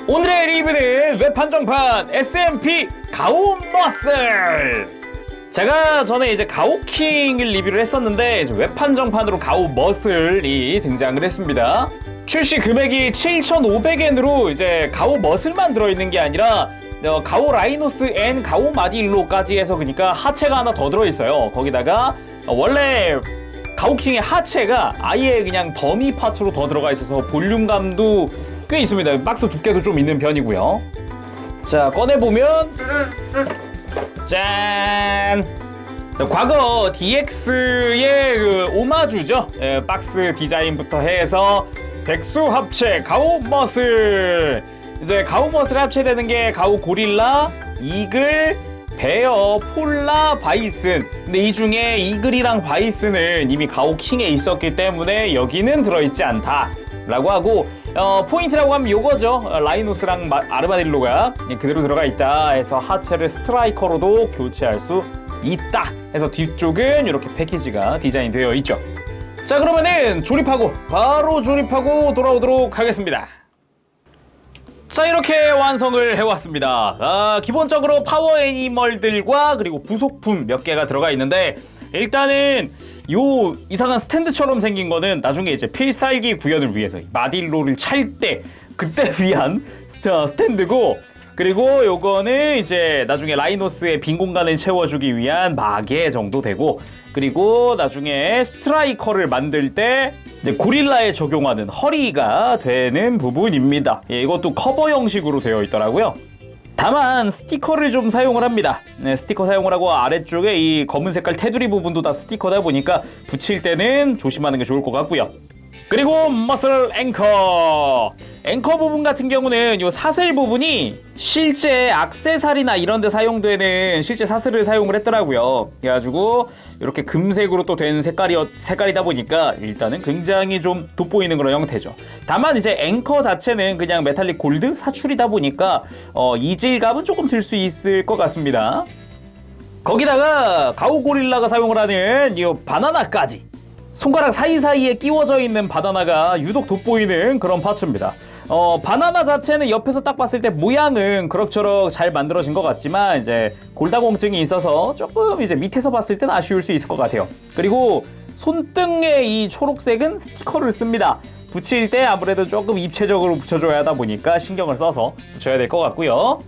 오늘의 리뷰는 웹한정판 SMP 가오 머슬. 제가 전에 이제 가오킹을 리뷰를 했었는데 이제 웹한정판으로 가오 머슬이 등장을 했습니다. 출시 금액이 7,500엔으로 이제 가오 머슬만 들어있는 게 아니라 가오 라이노스 앤 가오 마딜로까지 해서 그러니까 하체가 하나 더 들어있어요. 거기다가 원래 가오킹의 하체가 아예 그냥 더미 파츠로 더 들어가 있어서 볼륨감도 꽤 있습니다. 박스 두께도 좀 있는 편이고요. 자, 꺼내보면 짠! 과거 DX의 그 오마주죠. 예, 박스 디자인부터 해서 백수 합체 가오 머슬. 이제 가오 머슬 합체되는 게 가오 고릴라, 이글, 베어, 폴라, 바이슨. 근데 이 중에 이글이랑 바이슨은 이미 가오킹에 있었기 때문에 여기는 들어있지 않다 라고 하고, 포인트라고 하면 요거죠. 라이노스랑 아르마딜로가 그대로 들어가 있다 해서 하체를 스트라이커로도 교체할 수 있다 해서 뒤쪽은 이렇게 패키지가 디자인 되어 있죠. 자, 그러면은 바로 조립하고 돌아오도록 하겠습니다. 자, 이렇게 완성을 해왔습니다. 기본적으로 파워 애니멀들과 그리고 부속품 몇 개가 들어가 있는데, 일단은 요 이상한 스탠드처럼 생긴 거는 나중에 이제 필살기 구현을 위해서 마딜로를 찰 때 그때 위한 스탠드고, 그리고 요거는 이제 나중에 라이노스의 빈 공간을 채워주기 위한 마개 정도 되고, 그리고 나중에 스트라이커를 만들 때 이제 고릴라에 적용하는 허리가 되는 부분입니다. 예, 이것도 커버 형식으로 되어 있더라고요. 다만 스티커를 좀 사용을 합니다. 네, 스티커 사용을 하고 아래쪽에 이 검은 색깔 테두리 부분도 다 스티커다 보니까 붙일 때는 조심하는 게 좋을 것 같고요. 그리고 머슬 앵커 부분 같은 경우는 이 사슬 부분이 실제 액세서리나 이런 데 사용되는 실제 사슬을 사용을 했더라고요. 그래가지고 이렇게 금색으로 또 된 색깔이다 보니까 일단은 굉장히 좀 돋보이는 그런 형태죠. 다만 이제 앵커 자체는 그냥 메탈릭 골드 사출이다 보니까 이질감은 조금 들 수 있을 것 같습니다. 거기다가 가오 고릴라가 사용을 하는 이 바나나까지, 손가락 사이사이에 끼워져 있는 바나나가 유독 돋보이는 그런 파츠입니다. 바나나 자체는 옆에서 딱 봤을 때 모양은 그럭저럭 잘 만들어진 것 같지만 이제 골다공증이 있어서 조금 이제 밑에서 봤을 땐 아쉬울 수 있을 것 같아요. 그리고 손등에 이 초록색은 스티커를 씁니다. 붙일 때 아무래도 조금 입체적으로 붙여줘야 하다 보니까 신경을 써서 붙여야 될 것 같고요.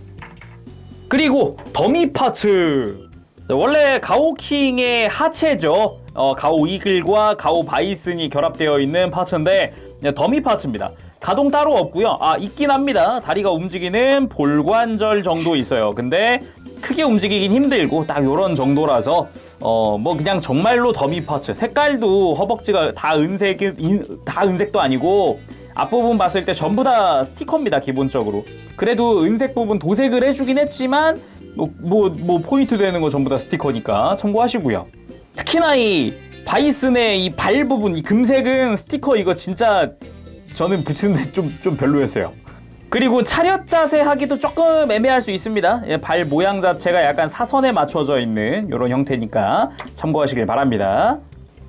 그리고 더미 파츠, 원래 가오킹의 하체죠. 가오 이글과 가오 바이슨이 결합되어 있는 파츠인데 더미 파츠입니다. 가동 따로 없고요. 있긴 합니다. 다리가 움직이는 볼관절 정도 있어요. 근데 크게 움직이긴 힘들고 딱 요런 정도라서 뭐 그냥 정말로 더미 파츠. 색깔도 허벅지가 다 은색도 아니고 앞부분 봤을 때 전부 다 스티커입니다. 기본적으로. 그래도 은색 부분 도색을 해주긴 했지만 뭐 포인트 되는 거 전부 다 스티커니까 참고하시고요. 특히나 이 바이슨의 이 발 부분, 이 금색은 스티커 이거 진짜 저는 붙이는데 좀 별로였어요. 그리고 차렷 자세 하기도 조금 애매할 수 있습니다. 발 모양 자체가 약간 사선에 맞춰져 있는 이런 형태니까 참고하시길 바랍니다.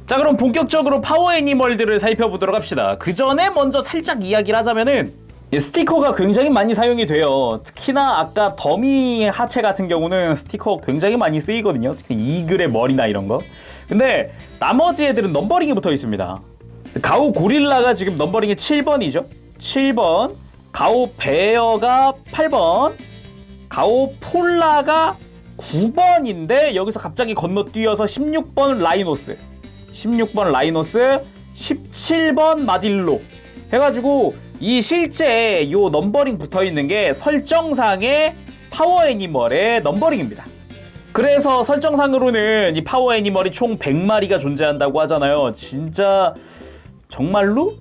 자, 그럼 본격적으로 파워 애니멀들을 살펴보도록 합시다. 그 전에 먼저 살짝 이야기를 하자면은 스티커가 굉장히 많이 사용이 돼요. 특히나 아까 더미 하체 같은 경우는 스티커 굉장히 많이 쓰이거든요. 특히 이글의 머리나 이런 거. 근데 나머지 애들은 넘버링이 붙어 있습니다. 가오 고릴라가 지금 넘버링이 7번이죠. 7번. 가오 베어가 8번. 가오 폴라가 9번인데 여기서 갑자기 건너뛰어서 16번 라이노스. 17번 마딜로 해가지고 이 실제 요 넘버링 붙어있는 게 설정상의 파워 애니멀의 넘버링입니다. 그래서 설정상으로는 이 파워 애니멀이 총 100마리가 존재한다고 하잖아요. 진짜 정말로?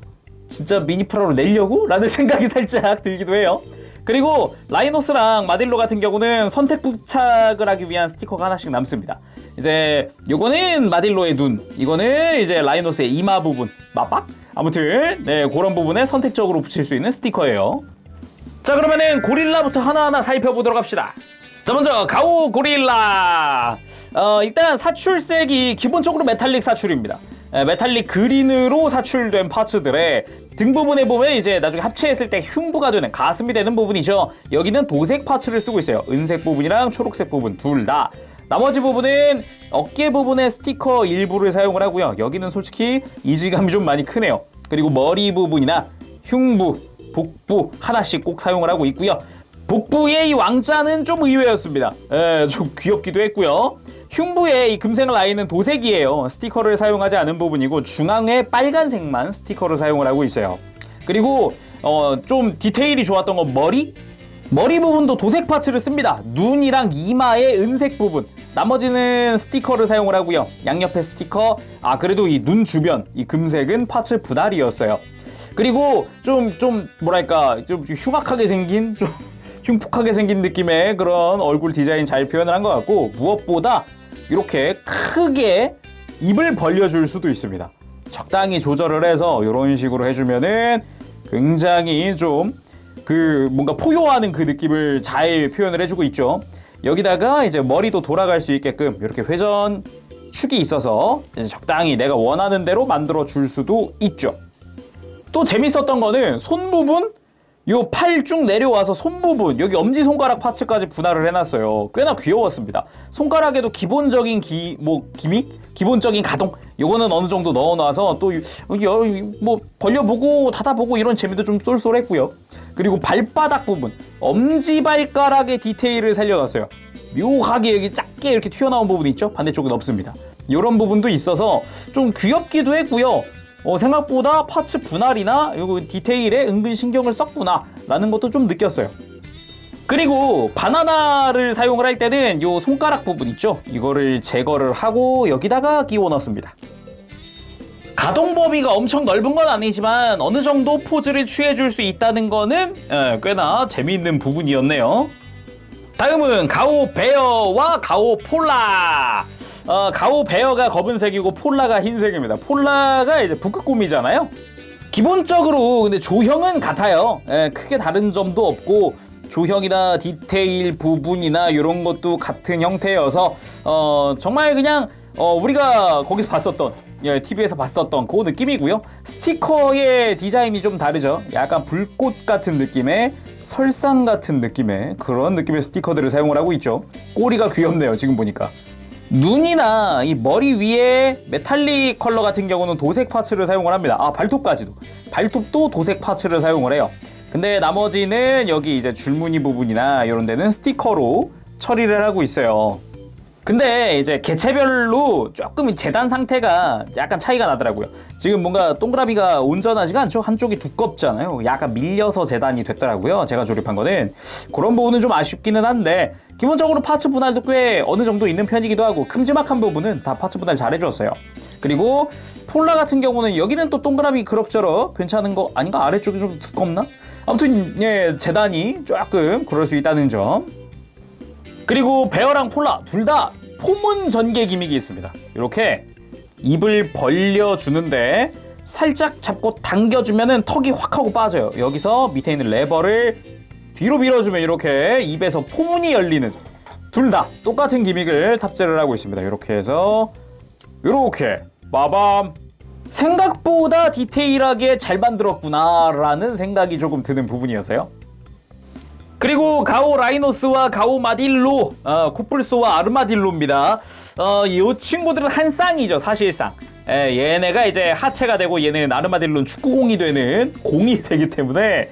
진짜 미니프라로 내려고? 라는 생각이 살짝 들기도 해요. 그리고 라이노스랑 마딜로 같은 경우는 선택 부착을 하기 위한 스티커가 하나씩 남습니다. 이제 요거는 마딜로의 눈, 이거는 이제 라이노스의 이마 부분, 맞박? 아무튼 네, 그런 부분에 선택적으로 붙일 수 있는 스티커예요. 자, 그러면은 고릴라부터 하나하나 살펴보도록 합시다. 자, 먼저 가오 고릴라. 일단 사출색이 기본적으로 메탈릭 사출입니다. 메탈릭 그린으로 사출된 파츠들의 등 부분에 보면 이제 나중에 합체했을 때 흉부가 되는 가슴이 되는 부분이죠. 여기는 도색 파츠를 쓰고 있어요. 은색 부분이랑 초록색 부분 둘 다. 나머지 부분은 어깨 부분에 스티커 일부를 사용을 하고요. 여기는 솔직히 이질감이 좀 많이 크네요. 그리고 머리 부분이나 흉부, 복부 하나씩 꼭 사용을 하고 있고요. 복부의 이 왕자는 좀 의외였습니다. 좀 귀엽기도 했고요. 흉부의 이 금색 라인은 도색이에요. 스티커를 사용하지 않은 부분이고 중앙에 빨간색만 스티커를 사용을 하고 있어요. 그리고 좀 디테일이 좋았던 건 머리 부분도 도색 파츠를 씁니다. 눈이랑 이마의 은색 부분, 나머지는 스티커를 사용을 하고요. 양옆에 스티커, 그래도 이 눈 주변 이 금색은 파츠 분할이었어요. 그리고 좀 뭐랄까 좀 흉악하게 생긴, 좀 흉폭하게 생긴 느낌의 그런 얼굴 디자인 잘 표현을 한 것 같고, 무엇보다 이렇게 크게 입을 벌려줄 수도 있습니다. 적당히 조절을 해서 이런 식으로 해주면은 굉장히 좀 뭔가 포효하는 그 느낌을 잘 표현을 해주고 있죠. 여기다가 이제 머리도 돌아갈 수 있게끔 이렇게 회전 축이 있어서 이제 적당히 내가 원하는 대로 만들어 줄 수도 있죠. 또 재밌었던 거는 손 부분, 요 팔 쭉 내려와서 손 부분, 여기 엄지손가락 파츠까지 분할을 해놨어요. 꽤나 귀여웠습니다. 손가락에도 기본적인 기본적인 가동, 요거는 어느 정도 넣어놔서 또 뭐 벌려보고 닫아보고 이런 재미도 좀 쏠쏠했고요. 그리고 발바닥 부분, 엄지발가락의 디테일을 살려놨어요. 묘하게 여기 작게 이렇게 튀어나온 부분이 있죠? 반대쪽은 없습니다. 이런 부분도 있어서 좀 귀엽기도 했고요. 생각보다 파츠 분할이나 요 디테일에 은근 신경을 썼구나 라는 것도 좀 느꼈어요. 그리고 바나나를 사용을 할 때는 요 손가락 부분 있죠? 이거를 제거를 하고 여기다가 끼워 넣습니다. 가동 범위가 엄청 넓은 건 아니지만 어느 정도 포즈를 취해줄 수 있다는 거는 꽤나 재미있는 부분이었네요. 다음은 가오 베어와 가오 폴라. 가오 베어가 검은색이고 폴라가 흰색입니다. 폴라가 이제 북극곰이잖아요. 기본적으로 근데 조형은 같아요. 크게 다른 점도 없고 조형이나 디테일 부분이나 이런 것도 같은 형태여서 정말 그냥 우리가 거기서 봤었던 TV에서 봤었던 그 느낌이고요. 스티커의 디자인이 좀 다르죠. 약간 불꽃 같은 느낌의 설상 같은 느낌의 그런 느낌의 스티커들을 사용을 하고 있죠. 꼬리가 귀엽네요. 지금 보니까. 눈이나 이 머리 위에 메탈릭 컬러 같은 경우는 도색 파츠를 사용을 합니다. 발톱까지도. 발톱도 도색 파츠를 사용을 해요. 근데 나머지는 여기 이제 줄무늬 부분이나 이런 데는 스티커로 처리를 하고 있어요. 근데 이제 개체별로 조금 재단 상태가 약간 차이가 나더라고요. 지금 뭔가 동그라미가 온전하지가 않죠. 한쪽이 두껍잖아요. 약간 밀려서 재단이 됐더라고요. 제가 조립한 거는. 그런 부분은 좀 아쉽기는 한데 기본적으로 파츠 분할도 꽤 어느 정도 있는 편이기도 하고 큼지막한 부분은 다 파츠 분할 잘 해주었어요. 그리고 폴라 같은 경우는 여기는 또 동그라미 그럭저럭 괜찮은 거 아닌가? 아래쪽이 좀 두껍나? 아무튼 재단이 조금 그럴 수 있다는 점. 그리고 베어랑 폴라 둘 다 포문 전개 기믹이 있습니다. 이렇게 입을 벌려주는데 살짝 잡고 당겨주면은 턱이 확 하고 빠져요. 여기서 밑에 있는 레버를 뒤로 밀어주면 이렇게 입에서 포문이 열리는 둘 다 똑같은 기믹을 탑재를 하고 있습니다. 이렇게 해서 이렇게 빠밤. 생각보다 디테일하게 잘 만들었구나 라는 생각이 조금 드는 부분이었어요. 그리고 가오 라이노스와 가오 마딜로, 코뿔소와 아르마딜로입니다. 이 친구들은 한 쌍이죠, 사실상. 얘네가 이제 하체가 되고 얘는 아르마딜로는 축구공이 되는 공이 되기 때문에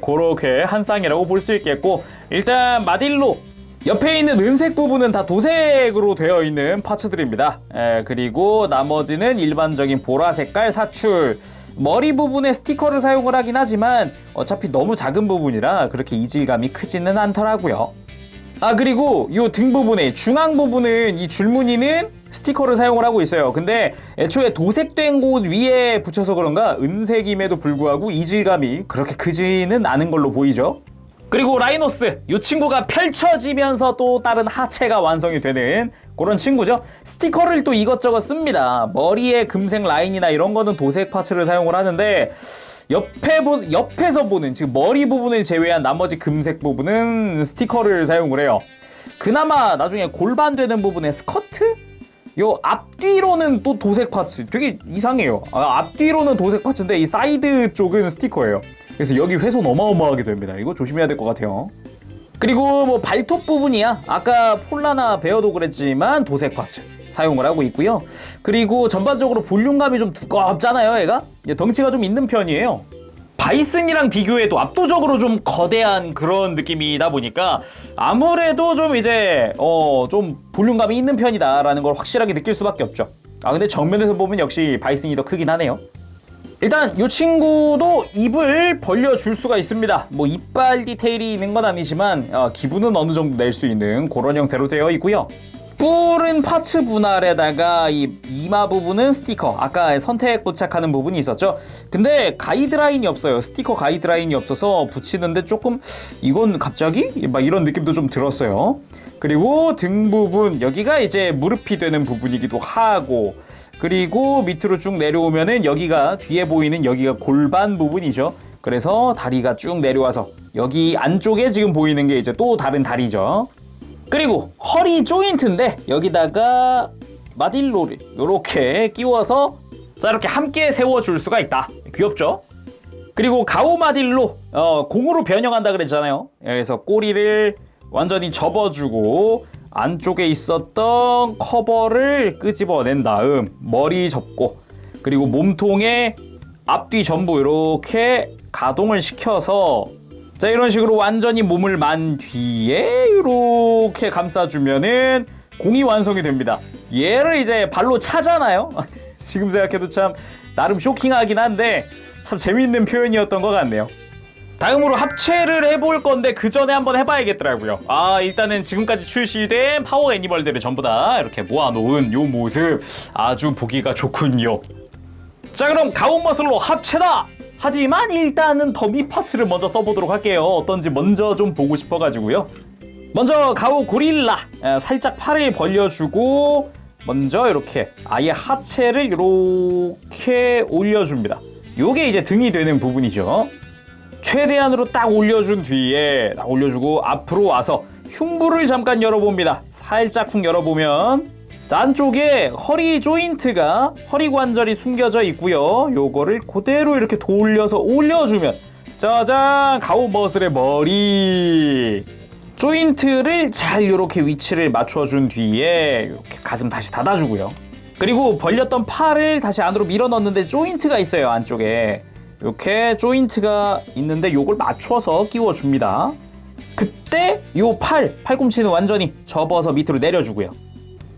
그렇게 한 쌍이라고 볼 수 있겠고, 일단 마딜로 옆에 있는 은색 부분은 다 도색으로 되어 있는 파츠들입니다. 그리고 나머지는 일반적인 보라 색깔 사출. 머리 부분에 스티커를 사용을 하긴 하지만 어차피 너무 작은 부분이라 그렇게 이질감이 크지는 않더라고요. 그리고 이 등 부분에 중앙 부분은 이 줄무늬는 스티커를 사용을 하고 있어요. 근데 애초에 도색된 곳 위에 붙여서 그런가 은색임에도 불구하고 이질감이 그렇게 크지는 않은 걸로 보이죠. 그리고 라이노스, 이 친구가 펼쳐지면서 또 다른 하체가 완성이 되는 그런 친구죠. 스티커를 또 이것저것 씁니다. 머리에 금색 라인이나 이런 거는 도색 파츠를 사용을 하는데 옆에서 보는, 지금 머리 부분을 제외한 나머지 금색 부분은 스티커를 사용을 해요. 그나마 나중에 골반 되는 부분에 스커트? 요 앞뒤로는 또 도색 파츠 되게 이상해요. 앞뒤로는 도색 파츠인데 이 사이드 쪽은 스티커예요. 그래서 여기 훼손 어마어마하게 됩니다. 이거 조심해야 될 것 같아요. 그리고 뭐 발톱 부분이야 아까 폴라나 베어도 그랬지만 도색 파츠 사용을 하고 있고요. 그리고 전반적으로 볼륨감이 좀 두껍잖아요. 얘가 덩치가 좀 있는 편이에요. 바이슨이랑 비교해도 압도적으로 좀 거대한 그런 느낌이다 보니까 아무래도 좀 이제 좀 볼륨감이 있는 편이다라는 걸 확실하게 느낄 수밖에 없죠. 근데 정면에서 보면 역시 바이슨이 더 크긴 하네요. 일단 이 친구도 입을 벌려줄 수가 있습니다. 뭐 이빨 디테일이 있는 건 아니지만 기분은 어느 정도 낼 수 있는 그런 형태로 되어 있고요. 뿔은 파츠 분할에다가 이 이마 부분은 스티커, 아까 선택 도착하는 부분이 있었죠. 근데 가이드라인이 없어요. 스티커 가이드라인이 없어서 붙이는데 조금 이건 갑자기? 막 이런 느낌도 좀 들었어요. 그리고 등 부분 여기가 이제 무릎이 되는 부분이기도 하고, 그리고 밑으로 쭉 내려오면은 여기가 뒤에 보이는 여기가 골반 부분이죠. 그래서 다리가 쭉 내려와서 여기 안쪽에 지금 보이는 게 이제 또 다른 다리죠. 그리고 허리 조인트인데 여기다가 마딜로를 이렇게 끼워서 자 이렇게 함께 세워줄 수가 있다. 귀엽죠? 그리고 가오 마딜로 공으로 변형한다 그랬잖아요. 그래서 꼬리를 완전히 접어주고 안쪽에 있었던 커버를 끄집어낸 다음 머리 접고 그리고 몸통에 앞뒤 전부 이렇게 가동을 시켜서 자 이런 식으로 완전히 몸을 만 뒤에 이렇게 감싸주면은 공이 완성이 됩니다. 얘를 이제 발로 차잖아요. 지금 생각해도 참 나름 쇼킹하긴 한데 참 재밌는 표현이었던 것 같네요. 다음으로 합체를 해볼 건데 그 전에 한번 해봐야겠더라고요. 일단은 지금까지 출시된 파워 애니멀들을 전부 다 이렇게 모아놓은 요 모습 아주 보기가 좋군요. 자 그럼 가온머슬로 합체다! 하지만 일단은 더미 파츠를 먼저 써보도록 할게요. 어떤지 먼저 좀 보고 싶어가지고요. 먼저 가오 고릴라 살짝 팔을 벌려주고 먼저 이렇게 아예 하체를 이렇게 올려줍니다. 요게 이제 등이 되는 부분이죠. 최대한으로 딱 올려준 뒤에 딱 올려주고 앞으로 와서 흉부를 잠깐 열어봅니다. 살짝 쿵 열어보면 자, 안쪽에 허리 조인트가 허리 관절이 숨겨져 있고요. 요거를 그대로 이렇게 돌려서 올려주면 짜잔 가오 머슬의 머리 조인트를 잘 이렇게 위치를 맞춰준 뒤에 이렇게 가슴 다시 닫아주고요. 그리고 벌렸던 팔을 다시 안으로 밀어 넣는데 조인트가 있어요. 안쪽에 이렇게 조인트가 있는데 요걸 맞춰서 끼워줍니다. 그때 요 팔꿈치는 완전히 접어서 밑으로 내려주고요.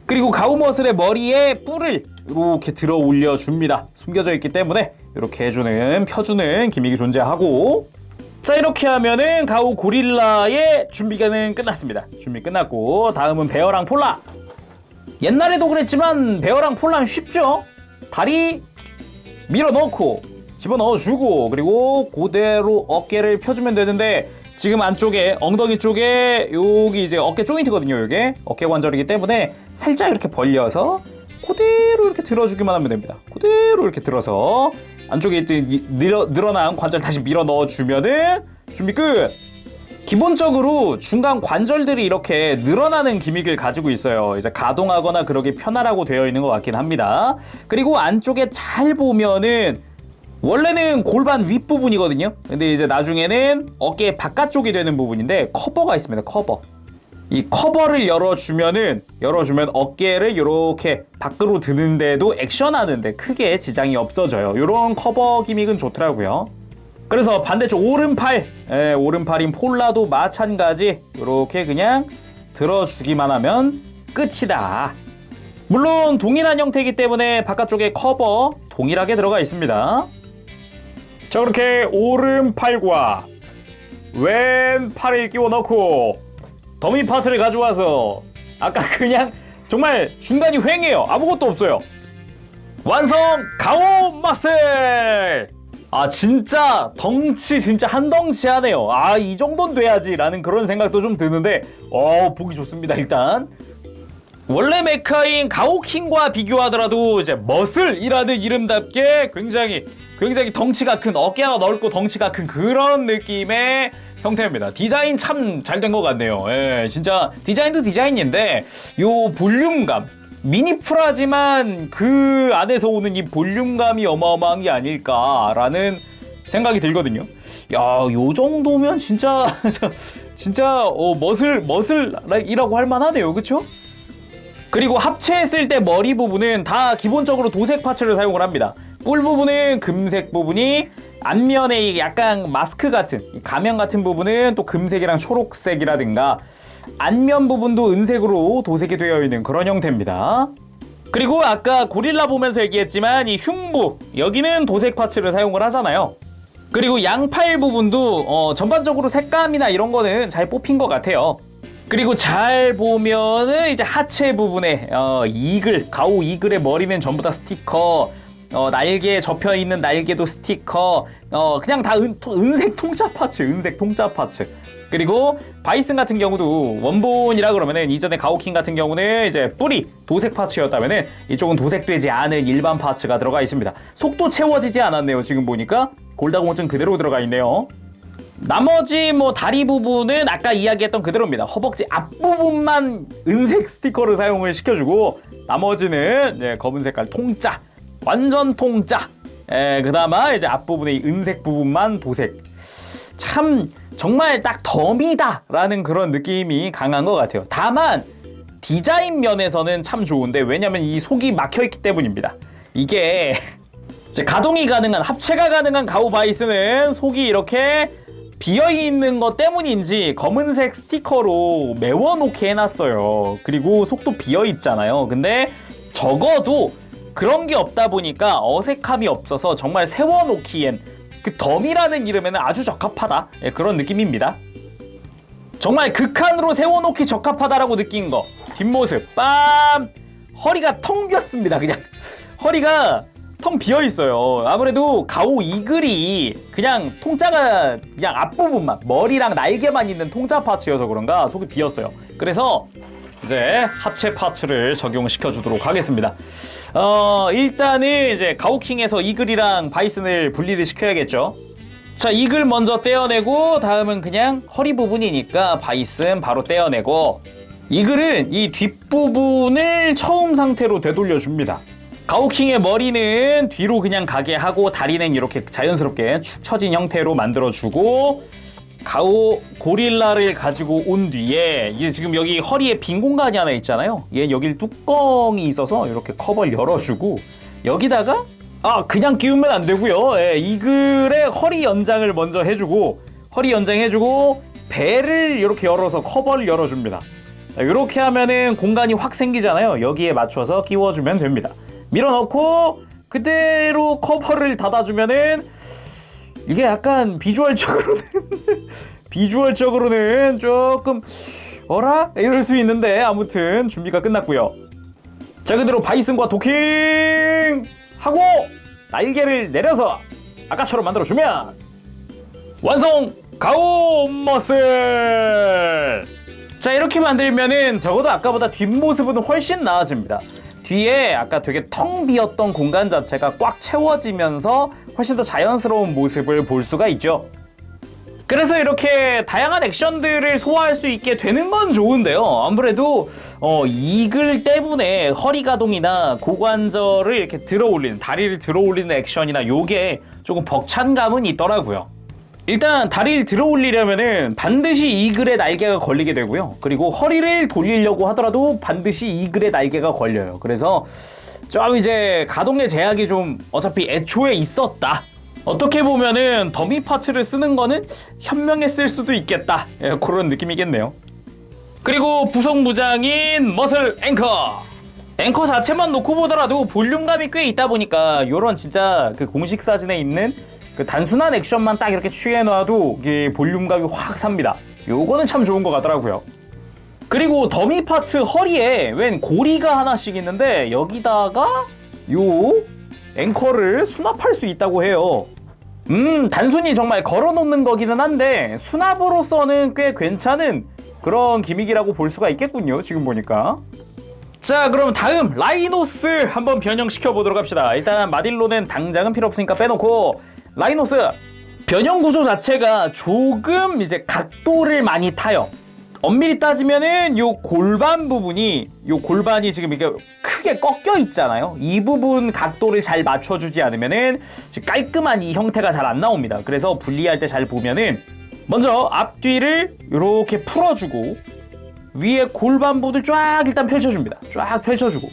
그리고 가오머슬의 머리에 뿔을 이렇게 들어 올려줍니다. 숨겨져 있기 때문에 이렇게 해주는 펴주는 기믹이 존재하고 자 이렇게 하면은 가오 고릴라의 준비는 끝났습니다. 준비 끝났고 다음은 베어랑 폴라. 옛날에도 그랬지만 베어랑 폴라는 쉽죠. 다리 밀어 넣고 집어넣어주고 그리고 그대로 어깨를 펴주면 되는데 지금 안쪽에 엉덩이 쪽에 여기 이제 어깨 조인트거든요. 이게 어깨 관절이기 때문에 살짝 이렇게 벌려서 그대로 이렇게 들어주기만 하면 됩니다. 그대로 이렇게 들어서 안쪽에 늘어난 관절 다시 밀어 넣어주면은 준비 끝! 기본적으로 중간 관절들이 이렇게 늘어나는 기믹을 가지고 있어요. 이제 가동하거나 그러기 편하라고 되어 있는 것 같긴 합니다. 그리고 안쪽에 잘 보면은 원래는 골반 윗부분이거든요. 근데 이제 나중에는 어깨 바깥쪽이 되는 부분인데 커버가 있습니다. 커버. 이 커버를 열어주면 어깨를 이렇게 밖으로 드는데도 액션하는데 크게 지장이 없어져요. 이런 커버 기믹은 좋더라고요. 그래서 반대쪽 오른팔인 폴라도 마찬가지 이렇게 그냥 들어주기만 하면 끝이다. 물론 동일한 형태이기 때문에 바깥쪽에 커버 동일하게 들어가 있습니다. 자 그렇게 오른팔과 왼팔을 끼워 넣고 더미 파츠를 가져와서 아까 그냥 정말 중간이 휑해요. 아무것도 없어요. 완성! 가오 마슬! 진짜 덩치 진짜 한 덩치 하네요. 이 정도는 돼야지 라는 그런 생각도 좀 드는데 보기 좋습니다. 일단 원래 메카인 가오킹과 비교하더라도 이제 머슬이라는 이름답게 굉장히 덩치가 큰 어깨가 넓고 덩치가 큰 그런 느낌의 형태입니다. 디자인 참 잘 된 것 같네요. 진짜 디자인도 디자인인데 요 볼륨감 미니프라지만 그 안에서 오는 이 볼륨감이 어마어마한 게 아닐까라는 생각이 들거든요. 야, 요 정도면 진짜 진짜 머슬이라고 할 만하네요. 그쵸? 그리고 합체했을 때 머리 부분은 다 기본적으로 도색 파츠를 사용을 합니다. 뿔 부분은 금색 부분이, 앞면에 약간 마스크 같은 가면 같은 부분은 또 금색이랑 초록색이라든가, 안면 부분도 은색으로 도색이 되어 있는 그런 형태입니다. 그리고 아까 고릴라 보면서 얘기했지만 이 흉부, 여기는 도색 파츠를 사용을 하잖아요. 그리고 양팔 부분도 전반적으로 색감이나 이런 거는 잘 뽑힌 것 같아요. 그리고 잘 보면은 이제 하체 부분에 이글, 가오 이글의 머리는 전부 다 스티커, 날개에 접혀 있는 날개도 스티커, 그냥 다 은색 통짜 파츠, 은색 통짜 파츠. 그리고 바이슨 같은 경우도 원본이라 그러면은 이전에 가오킹 같은 경우는 이제 뿔이 도색 파츠였다면은 이쪽은 도색되지 않은 일반 파츠가 들어가 있습니다. 속도 채워지지 않았네요. 지금 보니까 골다공증 그대로 들어가 있네요. 나머지 뭐 다리 부분은 아까 이야기했던 그대로입니다. 허벅지 앞부분만 은색 스티커를 사용을 시켜주고, 나머지는 이제 검은 색깔 통짜, 완전 통짜. 그나마 이제 앞부분의 은색 부분만 도색. 참 정말 딱 덤이다라는 그런 느낌이 강한 것 같아요. 다만 디자인 면에서는 참 좋은데, 왜냐면 이 속이 막혀있기 때문입니다. 이게 이제 가동이 가능한, 합체가 가능한 가오 바이스는 속이 이렇게 비어있는 것 때문인지 검은색 스티커로 메워놓게 해놨어요. 그리고 속도 비어있잖아요. 근데 적어도 그런 게 없다 보니까 어색함이 없어서 정말 세워놓기엔 그 덤이라는 이름에는 아주 적합하다, 그런 느낌입니다. 정말 극한으로 세워놓기 적합하다라고 느낀 거, 뒷모습 빰! 허리가 텅 비었습니다. 그냥 허리가 텅 비어있어요. 아무래도 가오 이글이 그냥 통짜가 그냥 앞부분만, 머리랑 날개만 있는 통짜 파츠여서 그런가 속이 비었어요. 그래서 이제 하체 파츠를 적용시켜 주도록 하겠습니다. 일단은 이제 가오킹에서 이글이랑 바이슨을 분리를 시켜야겠죠. 자, 이글 먼저 떼어내고, 다음은 그냥 허리 부분이니까 바이슨 바로 떼어내고, 이글은 이 뒷부분을 처음 상태로 되돌려 줍니다. 가오킹의 머리는 뒤로 그냥 가게 하고, 다리는 이렇게 자연스럽게 축 처진 형태로 만들어주고, 가오 고릴라를 가지고 온 뒤에 이게 지금 여기 허리에 빈 공간이 하나 있잖아요. 얘 여기 뚜껑이 있어서 이렇게 커버를 열어주고, 여기다가 그냥 끼우면 안 되고요. 이글의 허리 연장을 먼저 해주고, 허리 연장해주고 배를 이렇게 열어서 커버를 열어줍니다. 이렇게 하면은 공간이 확 생기잖아요. 여기에 맞춰서 끼워주면 됩니다. 밀어넣고 그대로 커버를 닫아주면은 이게 약간 비주얼적으로는 조금 어라? 이럴 수 있는데, 아무튼 준비가 끝났고요. 자, 그대로 바이슨과 도킹 하고 날개를 내려서 아까처럼 만들어주면 완성! 가오 머슬! 자, 이렇게 만들면은 적어도 아까보다 뒷모습은 훨씬 나아집니다. 뒤에 아까 되게 텅 비었던 공간 자체가 꽉 채워지면서 훨씬 더 자연스러운 모습을 볼 수가 있죠. 그래서 이렇게 다양한 액션들을 소화할 수 있게 되는 건 좋은데요. 아무래도 이글 때문에 허리 가동이나 고관절을 이렇게 들어올리는, 다리를 들어올리는 액션이나 요게 조금 벅찬 감은 있더라고요. 일단 다리를 들어올리려면은 반드시 이글의 날개가 걸리게 되고요. 그리고 허리를 돌리려고 하더라도 반드시 이글의 날개가 걸려요. 그래서 좀 이제 가동의 제약이 좀 어차피 애초에 있었다. 어떻게 보면은 더미 파츠를 쓰는 거는 현명했을 수도 있겠다, 그런 느낌이겠네요. 그리고 부속무장인 머슬 앵커 자체만 놓고 보더라도 볼륨감이 꽤 있다 보니까 요런 진짜 그 공식 사진에 있는 그 단순한 액션만 딱 이렇게 취해놔도 이게 볼륨감이 확 삽니다. 요거는 참 좋은 것 같더라고요. 그리고 더미 파츠 허리에 웬 고리가 하나씩 있는데, 여기다가 요 앵커를 수납할 수 있다고 해요. 단순히 정말 걸어놓는 거기는 한데 수납으로서는 꽤 괜찮은 그런 기믹이라고 볼 수가 있겠군요, 지금 보니까. 자, 그럼 다음 라이노스 한번 변형시켜 보도록 합시다. 일단 마딜로는 당장은 필요 없으니까 빼놓고, 라이노스 변형 구조 자체가 조금 이제 각도를 많이 타요. 엄밀히 따지면은 요 골반 부분이, 요 골반이 지금 이게 크게 꺾여 있잖아요. 이 부분 각도를 잘 맞춰주지 않으면은 지금 깔끔한 이 형태가 잘 안 나옵니다. 그래서 분리할 때 잘 보면은 먼저 앞뒤를 이렇게 풀어주고 위에 골반 부분을 쫙 일단 펼쳐줍니다. 쫙 펼쳐주고,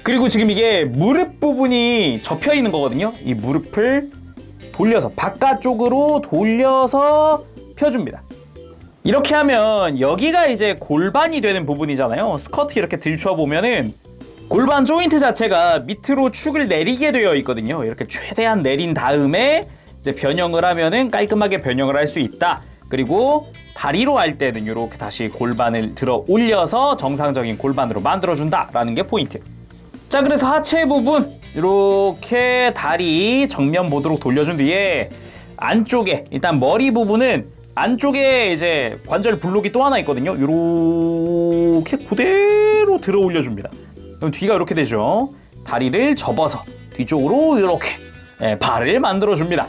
그리고 지금 이게 무릎 부분이 접혀 있는 거거든요. 이 무릎을 돌려서 바깥쪽으로 돌려서 펴줍니다. 이렇게 하면 여기가 이제 골반이 되는 부분이잖아요. 스커트 이렇게 들춰 보면은 골반 조인트 자체가 밑으로 축을 내리게 되어 있거든요. 이렇게 최대한 내린 다음에 이제 변형을 하면은 깔끔하게 변형을 할 수 있다. 그리고 다리로 할 때는 이렇게 다시 골반을 들어 올려서 정상적인 골반으로 만들어준다라는 게 포인트. 자, 그래서 하체 부분 이렇게 다리 정면 보도록 돌려준 뒤에 안쪽에 일단 머리 부분은 안쪽에 이제 관절 블록이 또 하나 있거든요. 이렇게 그대로 들어 올려줍니다. 그럼 뒤가 이렇게 되죠. 다리를 접어서 뒤쪽으로 이렇게 발을 만들어줍니다.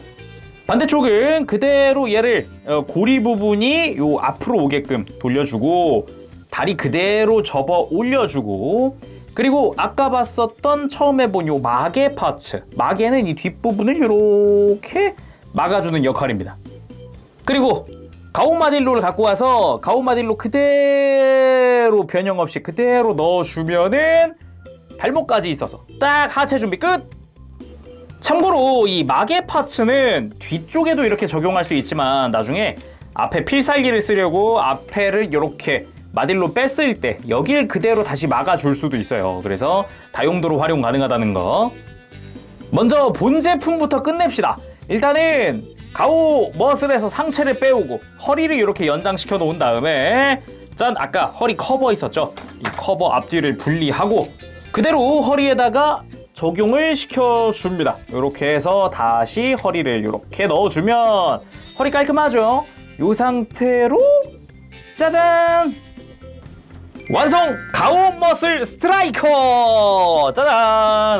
반대쪽은 그대로 얘를 고리 부분이 요 앞으로 오게끔 돌려주고 다리 그대로 접어 올려주고, 그리고 아까 봤었던 처음에 본 요 마개 파츠, 마개는 이 뒷부분을 이렇게 막아주는 역할입니다. 그리고 가오마딜로를 갖고 와서 가오마딜로 그대로 변형 없이 그대로 넣어주면은 발목까지 있어서 딱 하체 준비 끝! 참고로 이 마개 파츠는 뒤쪽에도 이렇게 적용할 수 있지만 나중에 앞에 필살기를 쓰려고 앞에를 이렇게 마딜로 뺐을 때 여길 그대로 다시 막아줄 수도 있어요. 그래서 다용도로 활용 가능하다는 거. 먼저 본 제품부터 끝냅시다. 일단은 가오 머슬에서 상체를 빼오고 허리를 이렇게 연장시켜 놓은 다음에 짠, 아까 허리 커버 있었죠? 이 커버 앞뒤를 분리하고 그대로 허리에다가 적용을 시켜줍니다. 이렇게 해서 다시 허리를 이렇게 넣어주면 허리 깔끔하죠? 이 상태로 짜잔! 완성! 가오 머슬 스트라이커! 짜잔!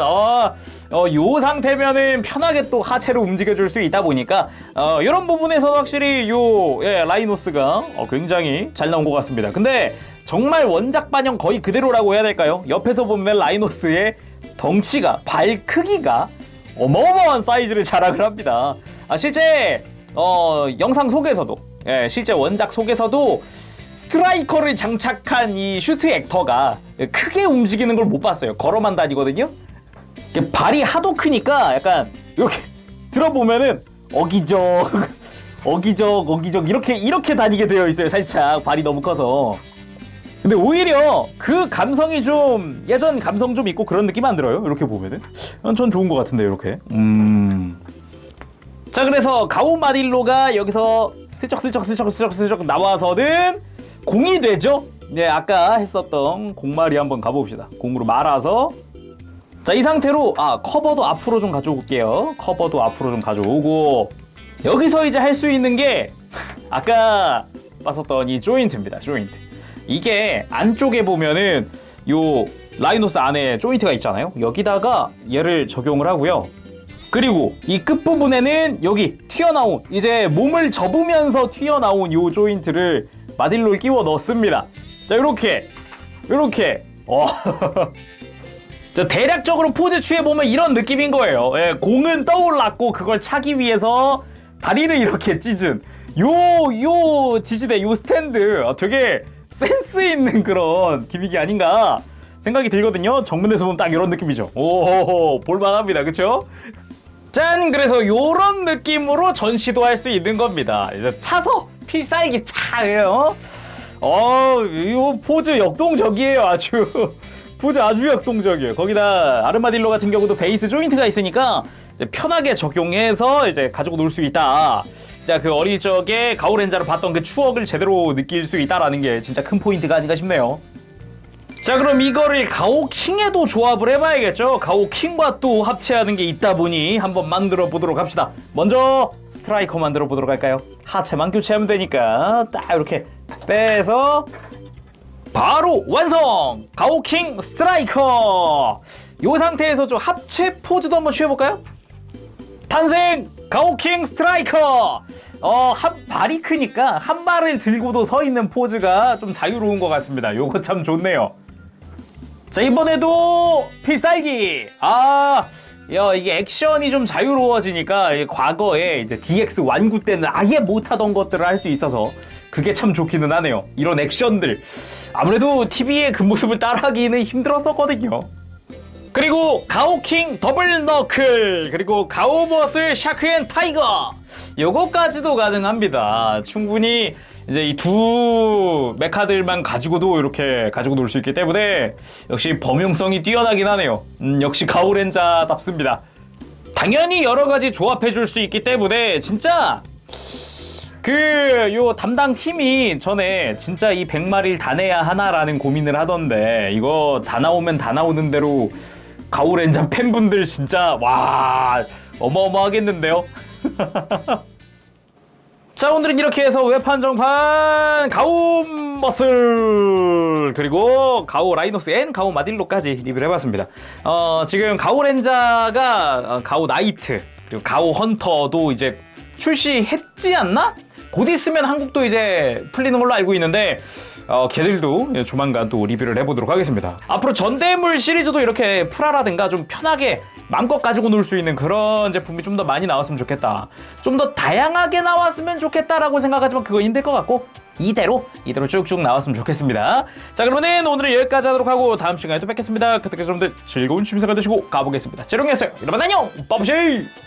요 상태면은 편하게 또 하체로 움직여줄 수 있다 보니까 이런 부분에서 확실히 라이노스가 굉장히 잘 나온 것 같습니다. 근데 정말 원작 반영 거의 그대로라고 해야 될까요? 옆에서 보면 라이노스의 덩치가, 발 크기가 어마어마한 사이즈를 자랑을 합니다. 실제 영상 속에서도, 실제 원작 속에서도 스트라이커를 장착한 이 슈트 액터가 크게 움직이는 걸 못 봤어요. 걸어만 다니거든요. 발이 하도 크니까 약간 이렇게 들어보면은 어기적 이렇게 다니게 되어 있어요. 살짝 발이 너무 커서. 근데 오히려 그 감성이 좀 예전 감성 좀 있고 그런 느낌 안 들어요? 이렇게 보면은 전 좋은 것 같은데 이렇게. 자, 그래서 가오마딜로가 여기서 슬쩍 나와서는 공이 되죠. 네, 아까 했었던 공말이 한번 가봅시다. 공으로 말아서, 자, 이 상태로 커버도 앞으로 좀 가져올게요. 커버도 앞으로 좀 가져오고, 여기서 이제 할 수 있는 게 아까 봤었던 이 조인트입니다. 조인트. 이게 안쪽에 보면은 요 라이노스 안에 조인트가 있잖아요. 여기다가 얘를 적용을 하고요. 그리고 이 끝부분에는 여기 튀어나온, 이제 몸을 접으면서 튀어나온 요 조인트를 마딜로를 끼워 넣습니다. 자, 요렇게 자, 대략적으로 포즈 취해보면 이런 느낌인 거예요. 공은 떠올랐고 그걸 차기 위해서 다리를 이렇게 찢은 요 지지대, 요 스탠드, 되게 센스 있는 그런 기믹이 아닌가 생각이 들거든요. 정면에서 보면 딱 이런 느낌이죠. 오호호, 볼만합니다. 그쵸? 짠! 그래서 요런 느낌으로 전시도 할 수 있는 겁니다. 이제 차서 필살기 차예요. 이 포즈 역동적이에요. 아주 포즈 아주 역동적이에요. 거기다 아르마딜로 같은 경우도 베이스 조인트가 있으니까 이제 편하게 적용해서 이제 가지고 놀 수 있다. 진짜 그 어릴 적에 가오렌자로 봤던 그 추억을 제대로 느낄 수 있다라는 게 진짜 큰 포인트가 아닌가 싶네요. 자, 그럼 이거를 가오킹에도 조합을 해봐야겠죠. 가오킹과 또 합체하는 게 있다 보니 한번 만들어 보도록 합시다. 먼저 스트라이커 만들어 보도록 할까요? 하체만 교체하면 되니까 딱 이렇게 빼서 바로 완성! 가오킹 스트라이커! 이 상태에서 좀 합체 포즈도 한번 취해볼까요? 탄생! 가오킹 스트라이커! 발이 크니까 한 발을 들고도 서 있는 포즈가 좀 자유로운 것 같습니다. 요거 참 좋네요. 자, 이번에도 필살기. 이게 액션이 좀 자유로워지니까 과거에 이제 DX 완구 때는 아예 못하던 것들을 할 수 있어서 그게 참 좋기는 하네요. 이런 액션들. 아무래도 TV의 그 모습을 따라하기는 힘들었었거든요. 그리고 가오킹 더블 너클, 그리고 가오버슬 샤크 앤 타이거, 요거까지도 가능합니다. 충분히 이제 이 두 메카들만 가지고도 이렇게 가지고 놀 수 있기 때문에 역시 범용성이 뛰어나긴 하네요. 역시 가오렌자답습니다. 당연히 여러 가지 조합해 줄 수 있기 때문에 진짜 요 담당 팀이 전에 진짜 이 100마리를 다 내야 하나라는 고민을 하던데, 이거 다 나오면 다 나오는 대로 가오렌자 팬분들 진짜 와 어마어마하겠는데요. 자, 오늘은 이렇게 해서 외판정판 가오머슬 그리고 가오 라이노스 앤 가오 마딜로까지 리뷰를 해봤습니다. 지금 가오렌자가 가오 나이트 그리고 가오 헌터도 이제 출시했지 않나? 곧 있으면 한국도 이제 풀리는 걸로 알고 있는데 걔들도 조만간 또 리뷰를 해보도록 하겠습니다. 앞으로 전대물 시리즈도 이렇게 풀하라든가 좀 편하게 마음껏 가지고 놀 수 있는 그런 제품이 좀 더 많이 나왔으면 좋겠다. 좀 더 다양하게 나왔으면 좋겠다라고 생각하지만 그거 힘들 것 같고 이대로 쭉쭉 나왔으면 좋겠습니다. 자, 그러면 오늘은 여기까지 하도록 하고 다음 시간에 또 뵙겠습니다. 그때까지 여러분들 즐거운 취미생활 되시고 가보겠습니다. 재롱이었어요. 여러분 안녕! 빠바시!